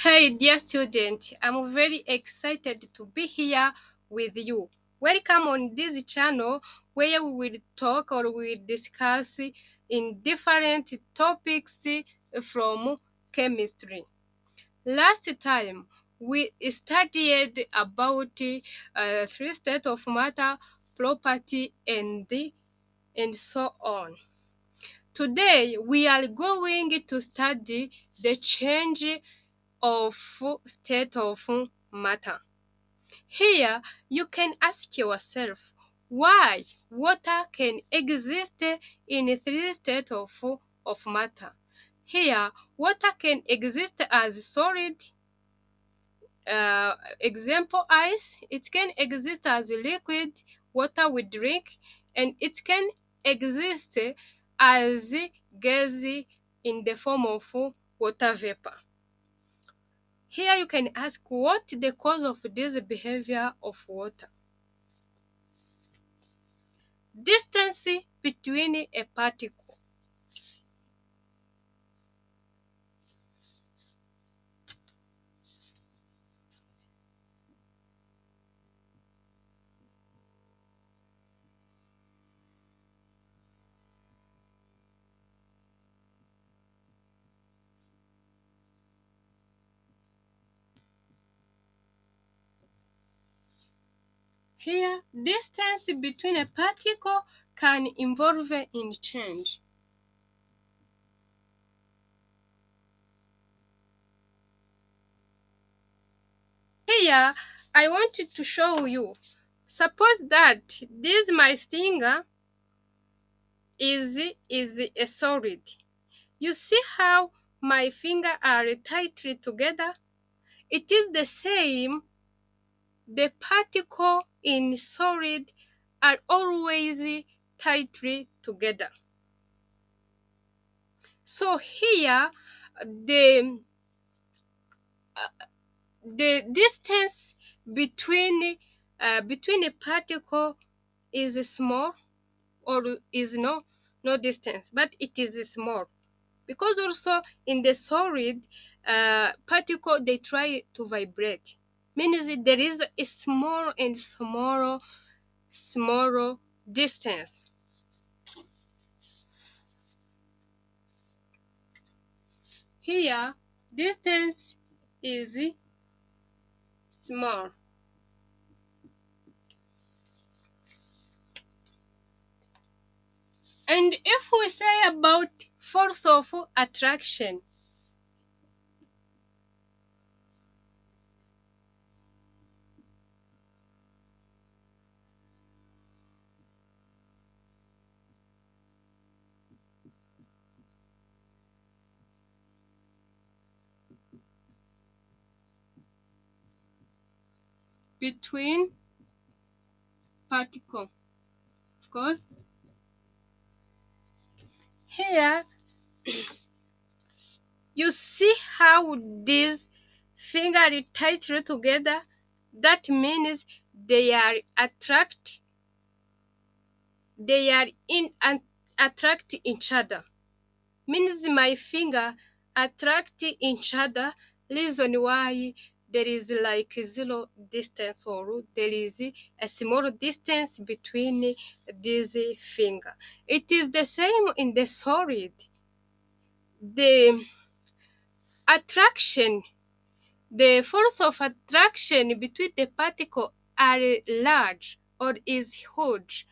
Hey, dear student, I'm very excited to be here with you. Welcome on this channel where we will talk or we will discuss in different topics from chemistry. Last time we studied about three states of matter, property, and so on. Today we are going to study the change of state of matter. Here you can ask yourself why water can exist in three states of matter. Here, water can exist as solid, example ice, it can exist as a liquid, water we drink, and it can exist as gas in the form of water vapor. Here you can ask what the cause of this behavior of water. Distance between a particle. Here, distance between a particle can involve in change. Here, I wanted to show you. Suppose that this my finger is a solid. You see how my finger are tightly together? It is the same. The particles in solid are always tightly together. So here, the the distance between a particle is small, or is no distance, but it is small, because also in the solid particle they try to vibrate, means there is a small and smaller distance. Here distance is small. And if we say about force of attraction, between particle, of course, here you see how these fingers are tightly together. That means they are they are in and attract each other. Means my finger attract each other. Reason why there is like zero distance, or there is a small distance between these finger. It is the same in the solid. The attraction, the force of attraction between the particle are large or is huge.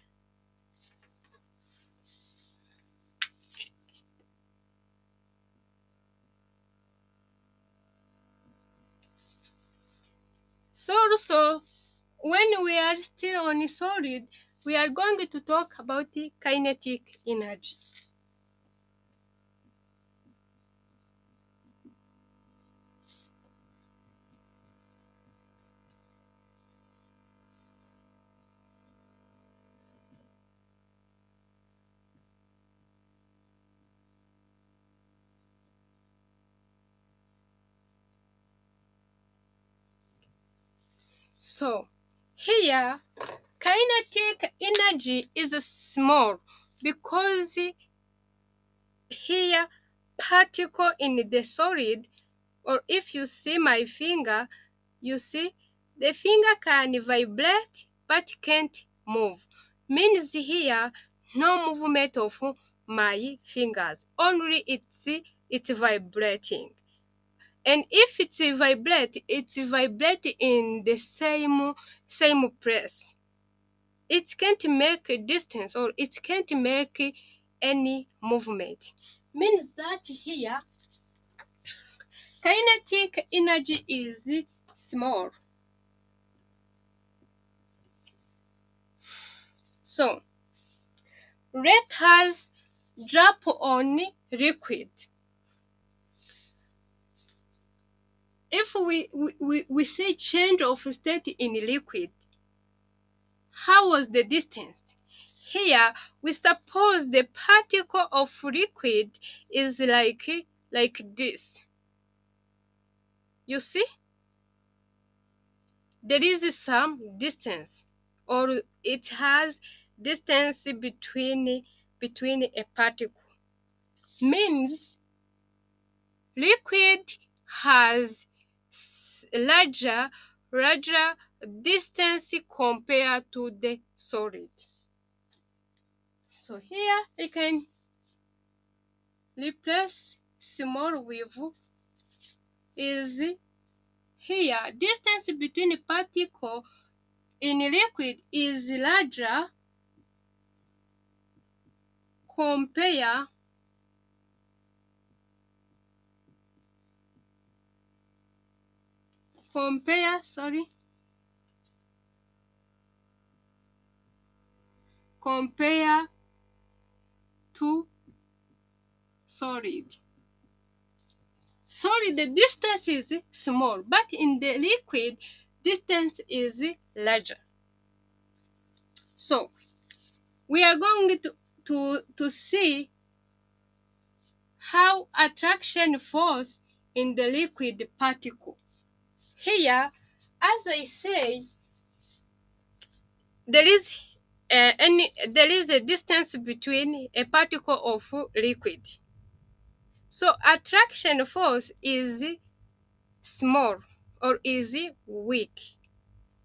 So also, when we are still on solid, we are going to talk about the kinetic energy. So here, kinetic energy is small because here particle in the solid or if you see my finger, you see the finger can vibrate but can't move. Means here no movement of my fingers, only it's vibrating. And if it's vibrate in the same place. It can't make a distance, or it can't make any movement. Means that here kinetic energy is small. So let us drop on liquid. If we say change of state in liquid, how was the distance? Here we suppose the particle of liquid is like this. You see, there is some distance, or it has distance between a particle. Means liquid has larger distance compared to the solid. So here I can replace small with is here distance between particle in liquid is larger compare compare sorry compare to solid. Solid, the distance is small, but in the liquid distance is larger. So we are going to see how attraction force in the liquid particle. Here, as I say, there is there is a distance between a particle of liquid. So attraction force is small, or is weak,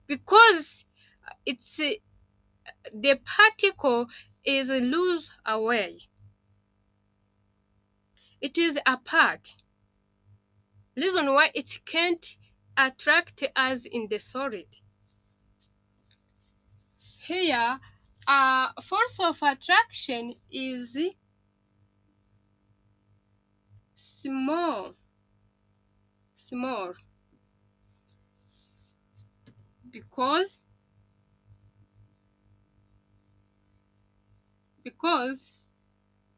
because it's the particle is loose away. It is apart. Reason why it can't attract us in the solid. Here, force of attraction is small, small, because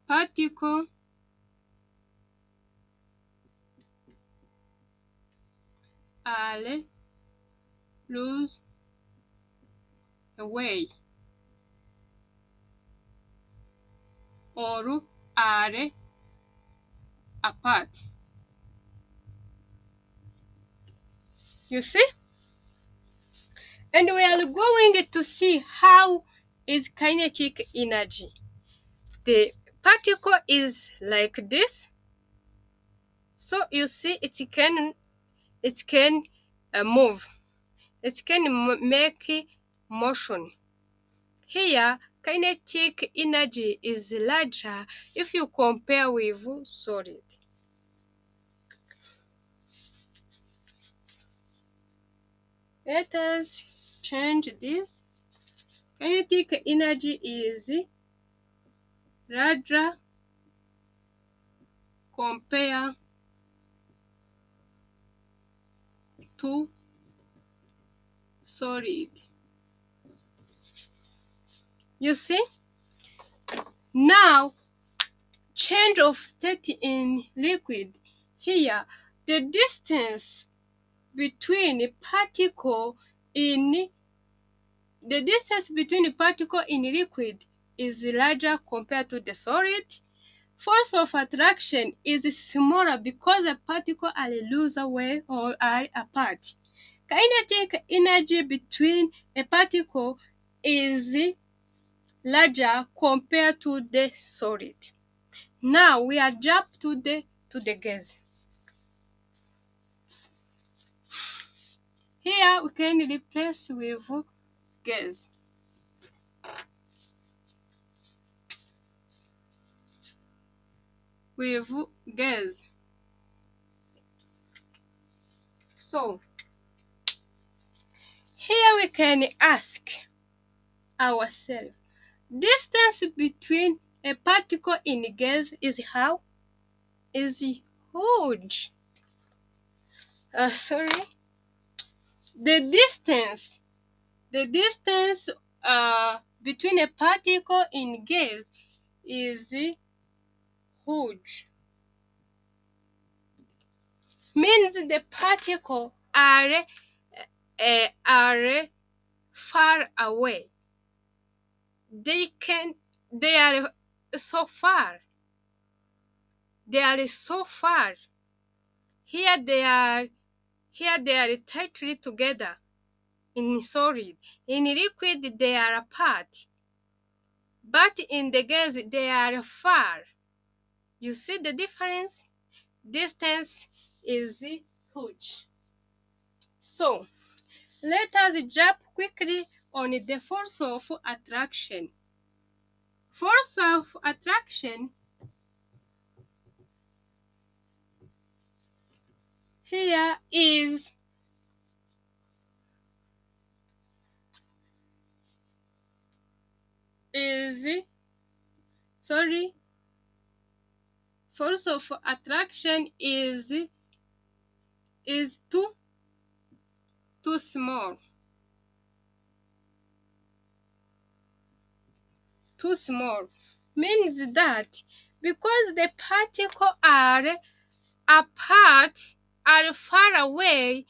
particle are loose away, or are apart. You see? And we are going to see how is kinetic energy. The particle is like this. So you see it can move. It can make motion. Here, kinetic energy is larger if you compare with solid. Let us change this. Kinetic energy is larger compared to solid. You see? Now, change of state in liquid. Here, the distance between a particle in the distance between a particle in liquid is larger compared to the solid. Force of attraction is smaller because the particles are loose away or are apart. Kinetic energy between a particle is larger compared to the solid. Now we are jump to the gas. Here we can replace with gas. With gas. So here we can ask ourselves, distance between a particle in gas is how? Is huge. Sorry. The distance, the distance between a particle in gas is huge. Means the particles are far away. They are so far. They are so far. Here they are Here they are tightly together in solid. In liquid they are apart. But in the gas they are far. You see the difference? Distance is huge. So let us jump quickly on the force of attraction. Force of attraction here is sorry force of attraction is too small. Too small means that because the particles are apart, are far away,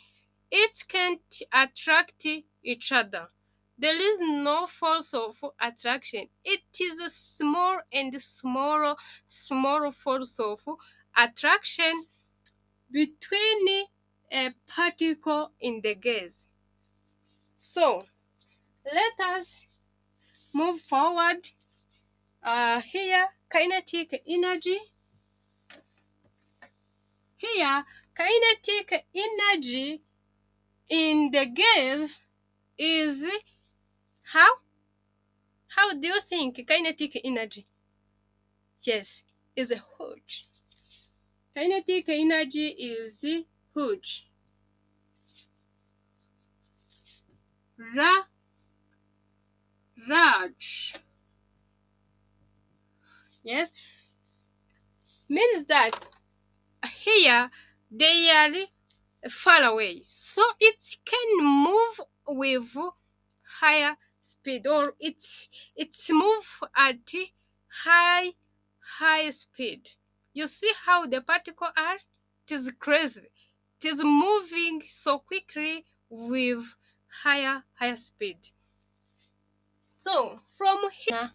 it can't attract each other. There is no force of attraction. It is a small and smaller force of attraction between a particle in the gas. So let us move forward. Here, kinetic energy. Here, kinetic energy in the gas is how? How do you think kinetic energy? Yes, is huge. Kinetic energy is huge. Large. Yes, means that here they are far away, so it can move with higher speed, or it's move at high speed. You see how the particles are? It is crazy. It is moving so quickly with higher speed. So from here,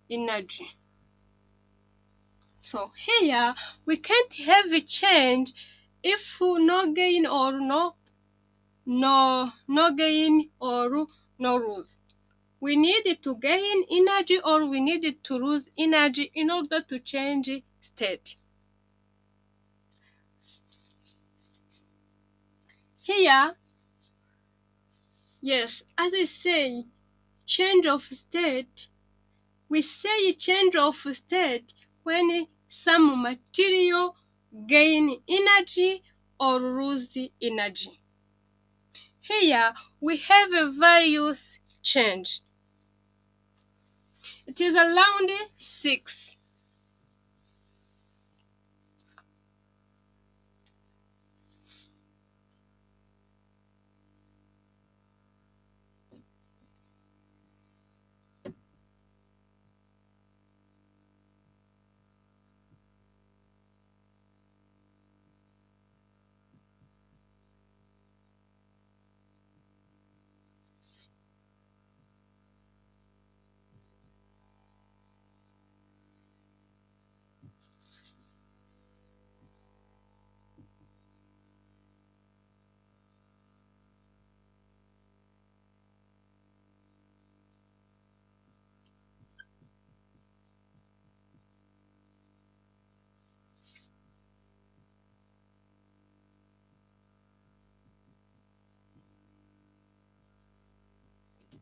energy. So here we can't have a change if no gain or no gain or no lose. We need to gain energy or we need to lose energy in order to change state. Here, yes, as I say, change of state. We say change of state when some material gain energy or lose energy. Here we have a various change. It is around 6.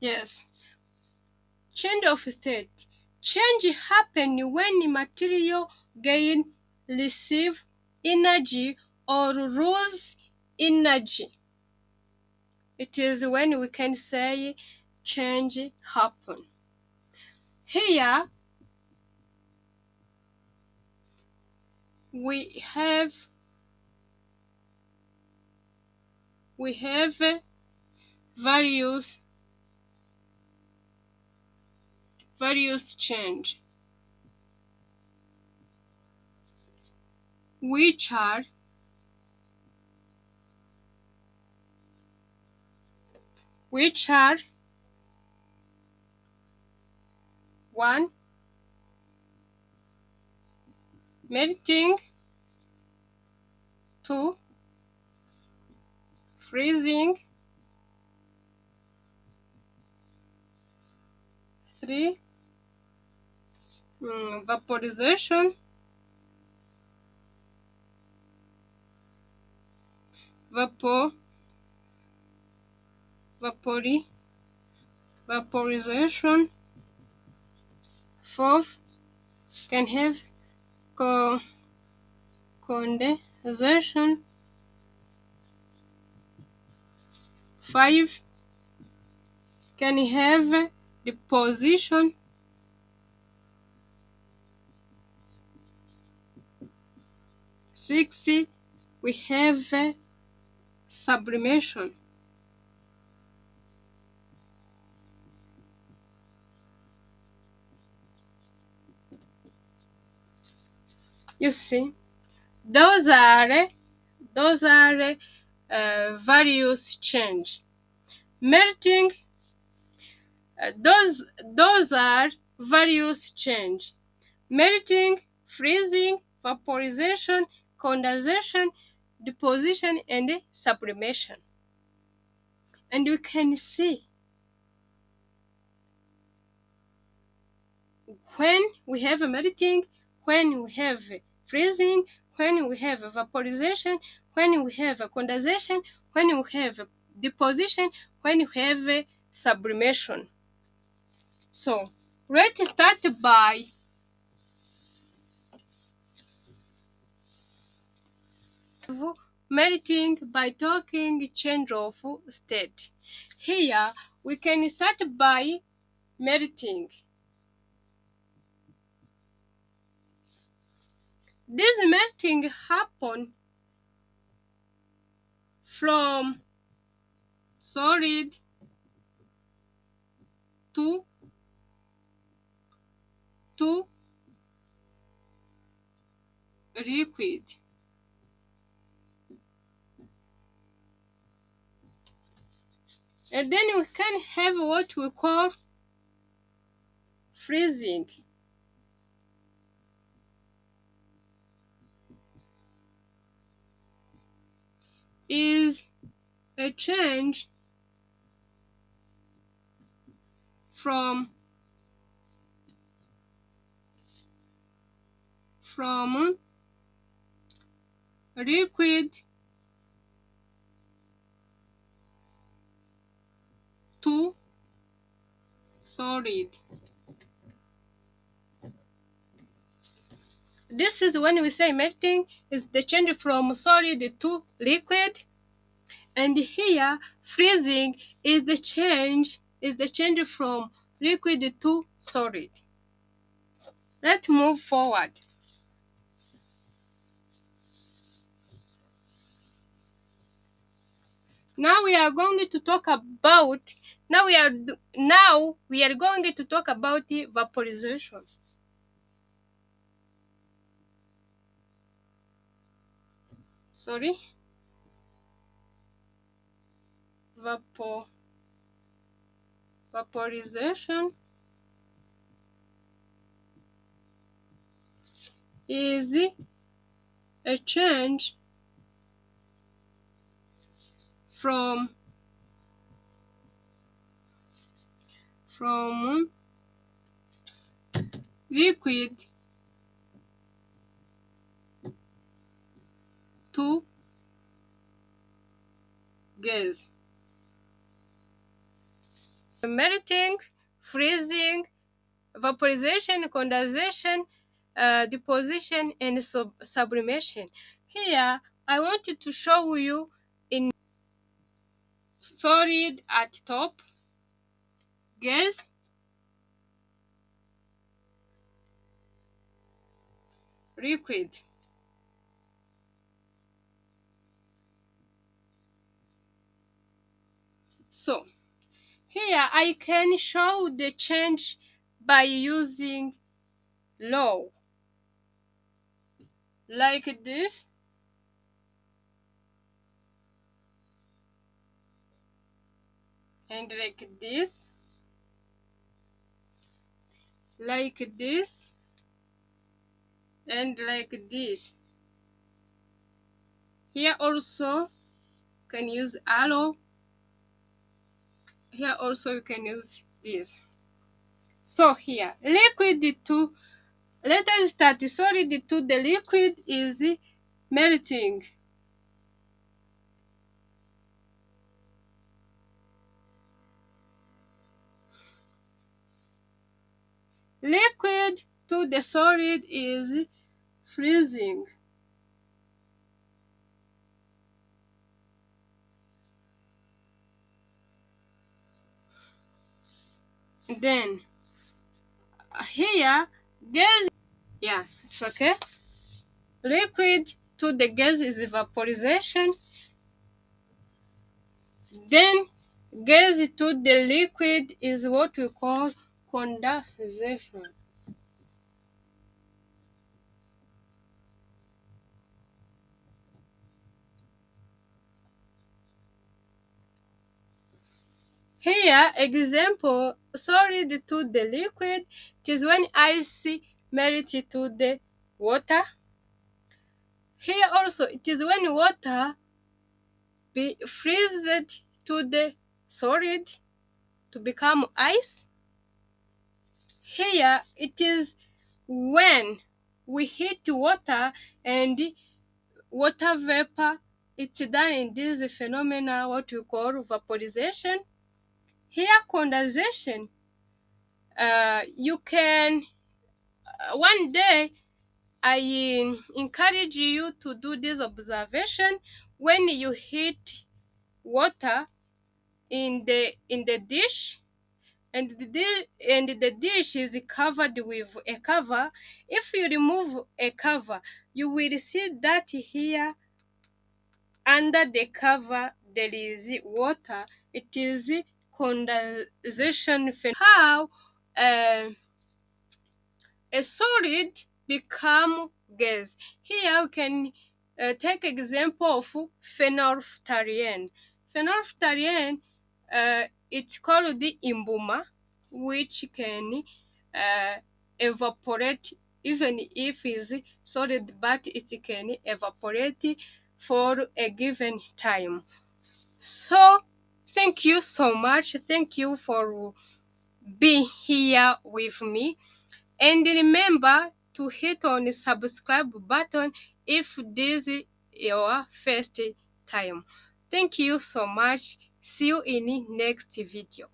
Yes. Change of state. Change happens when material gain, receive energy, or lose energy. It is when we can say change happen. Here we have we have various change, which are which are one, melting; two, freezing; three, vaporization; vapor vapori vaporization; fourth, can have co- condensation; five, can have deposition; six, we have sublimation. You see, those are various change. Melting, those are various change. Melting, freezing, vaporization, condensation, deposition, and sublimation. And you can see when we have melting, when we have freezing, when we have vaporization, when we have condensation, when we have deposition, when we have sublimation. So let's start by melting by talking change of state. Here we can start by melting. This melting happen from solid to to liquid. And then we can have what we call freezing. Is a change from from liquid to solid. This is when we say melting is the change from solid to liquid, and here freezing is the change from liquid to solid. Let's move forward. Now we are going to talk about now we are going to talk about the vaporization. Sorry, vapor vaporization is a change from from liquid to gas. melting, freezing, vaporization, condensation, deposition, and sublimation. Here, I wanted to show you in solid at top, gas, liquid. So, here I can show the change by using law, like this, and like this, like this, and like this. Here also can use arrow. Here also you can use this. So here, liquid to, let us start. Solid to the liquid is melting. Liquid to the solid is freezing. Then here, gas, yeah, it's okay. Liquid to the gas is vaporization. Then gas to the liquid is what we call condensation. Here, example, solid to the liquid, it is when ice melt to the water. Here also, it is when water be freezed to the solid to become ice. Here, it is when we heat water and water vapor, it's done in this phenomena what we call vaporization. Here, condensation, you can one day I encourage you to do this observation. When you heat water in the dish, and the dish is covered with a cover, if you remove a cover, you will see that here under the cover there is water. It is condensation. How uh, a solid become gas. Here we can take example of phenolphthalein. Phenolphthalein, it's called the imbuma, which can evaporate even if it's solid, but it can evaporate for a given time. So thank you so much. Thank you for being here with me. And remember to hit on the subscribe button if this is your first time. Thank you so much. See you in the next video.